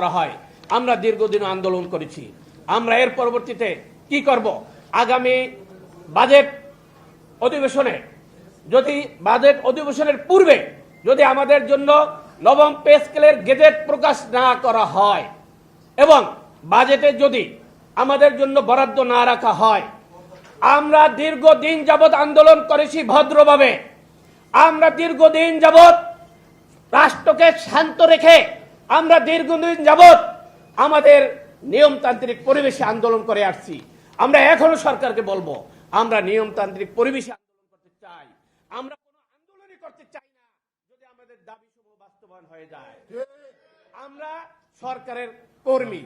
করা হয়। আমরা দীর্ঘদিন আন্দোলন করেছি। আমরা এর পরবর্তীতে কি করব? আগামী বাজেট অধিবেশনে বাজেট অধিবেশনের পূর্বে যদি আমাদের জন্য নবম পে স্কেলের গেজেট প্রকাশ না করা হয় এবং বাজেটে যদি আমাদের জন্য বরাদ্দ না রাখা হয়, আমরা দীর্ঘদিন যাবৎ আন্দোলন করেছি ভদ্রভাবে। আমরা দীর্ঘদিন যাবৎ রাষ্ট্রকে শান্ত রেখে আমরা দীর্ঘদিন যাবৎ আমাদের নিয়মতান্ত্রিক পরিবেশে আন্দোলন করে আসছি। আমরা এখনো সরকারকে বলবো, আমরা নিয়মতান্ত্রিক পরিবেশে আন্দোলন করতে চাই। আমরা কোনো আন্দোলনই করতে চাই না যদি আমাদের দাবিসমূহ বাস্তবায়ন হয়ে যায়। আমরা সরকারের কর্মী,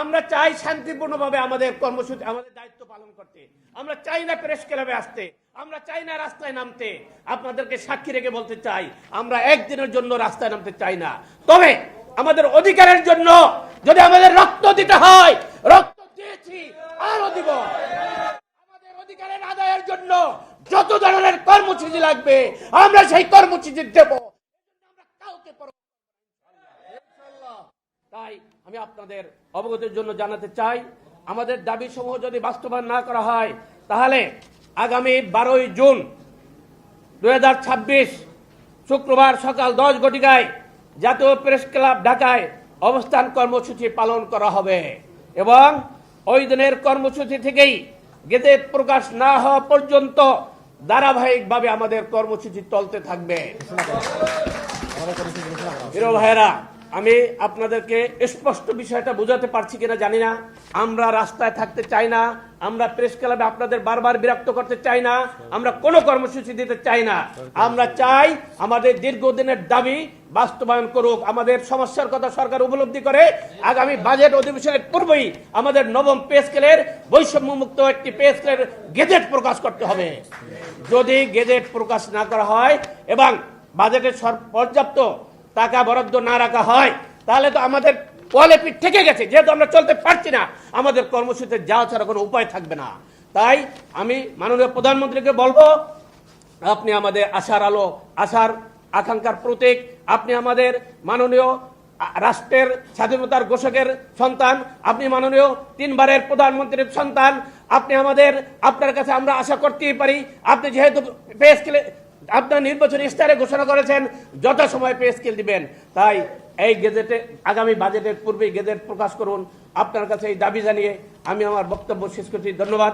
আমরা চাই শান্তিপূর্ণভাবে আমাদের কর্মসূচি, আমাদের দায়িত্ব পালন করতে। আমরা চাই না প্রেস ক্লাবে আসতে, আমরা চাই না রাস্তায় নামতে। আপনাদেরকে সাক্ষী রেখে বলতে চাই, আমরা একদিনের জন্য রাস্তায় নামতে চাই না। তবে আমাদের অধিকারের জন্য যদি আমাদের রক্ত দিতে হয়, রক্ত দিয়েছি, আরো দিব। আমাদের অধিকারের আদায়ের জন্য যত ধরনের কর্মসূচি লাগবে আমরা সেই কর্মসূচি দেব। তাই আমি আপনাদের অবগতির জন্য জানাতে চাই, আমাদের দাবি সমূহ যদি বাস্তবায়ন না করা হয় তাহলে আগামী 12ই জুন 2026 শুক্রবার সকাল 10 ঘটিকায় জাতীয় প্রেস ক্লাব ঢাকায় অবস্থান কর্মসূচি পালন করা হবে এবং ওই দিনের কর্মসূচি থেকেই গেজেট প্রকাশ না হওয়া পর্যন্ত ধারাবাহিকভাবে আমাদের কর্মসূচি চলতে থাকবে। প্রিয় ভাইয়েরা, আমি আপনাদেরকে স্পষ্ট বিষয়টা বোঝাতে পারছি কিনা জানি না। আমরা রাস্তায় থাকতে চাই না, আমরা প্রেস ক্লাবে আপনাদের বারবার বিরক্ত করতে চাই না, আমরা কোনো কর্মসূচি দিতে চাই না। আমরা চাই আমাদের দীর্ঘদিনের দাবি বাস্তবায়ন করুক। আমাদের সমস্যার কথা সরকার উপলব্ধি করে আগামী বাজেট অধিবেশনের পূর্বেই আমাদের নবম পে স্কেলের বৈষম্যমুক্ত একটি পে স্কেলের গেজেট প্রকাশ করতে হবে। যদি গেজেট প্রকাশ না করা হয় এবং বাজেটের পর্যাপ্ত টাকা বরাদ্দ না রাখা হয় তাহলে তো আমাদের কোয়ালিটি থেকে গেছে। যেহেতু আমরা চলতে পারছি না, আমাদের কর্মসূচিতে যাওয়া ছাড়া কোনো উপায় থাকবে না। তাই আমি মাননীয় প্রধানমন্ত্রীকে বলবো, আপনি আমাদের আশার আলো, আশার আকাঙ্ক্ষার প্রতীক। আপনি আমাদের মাননীয় রাষ্ট্রের স্বাধীনতার ঘোষকের সন্তান, আপনি মাননীয় 3 বারের প্রধানমন্ত্রীর সন্তান। আপনি আপনার কাছে আমরা আশা করতেই পারি, আপনি যেহেতু পে স্কেলে আপনার নির্বাচনী ইশতেহারে ঘোষণা করেছেন যথাসময়ে পে স্কেল দিবেন, তাই এই গেজেটে আগামী বাজেটের পূর্বেই গেজেট প্রকাশ করুন। আপনার কাছে এই দাবি জানিয়ে আমি আমার বক্তব্য শেষ করছি। ধন্যবাদ।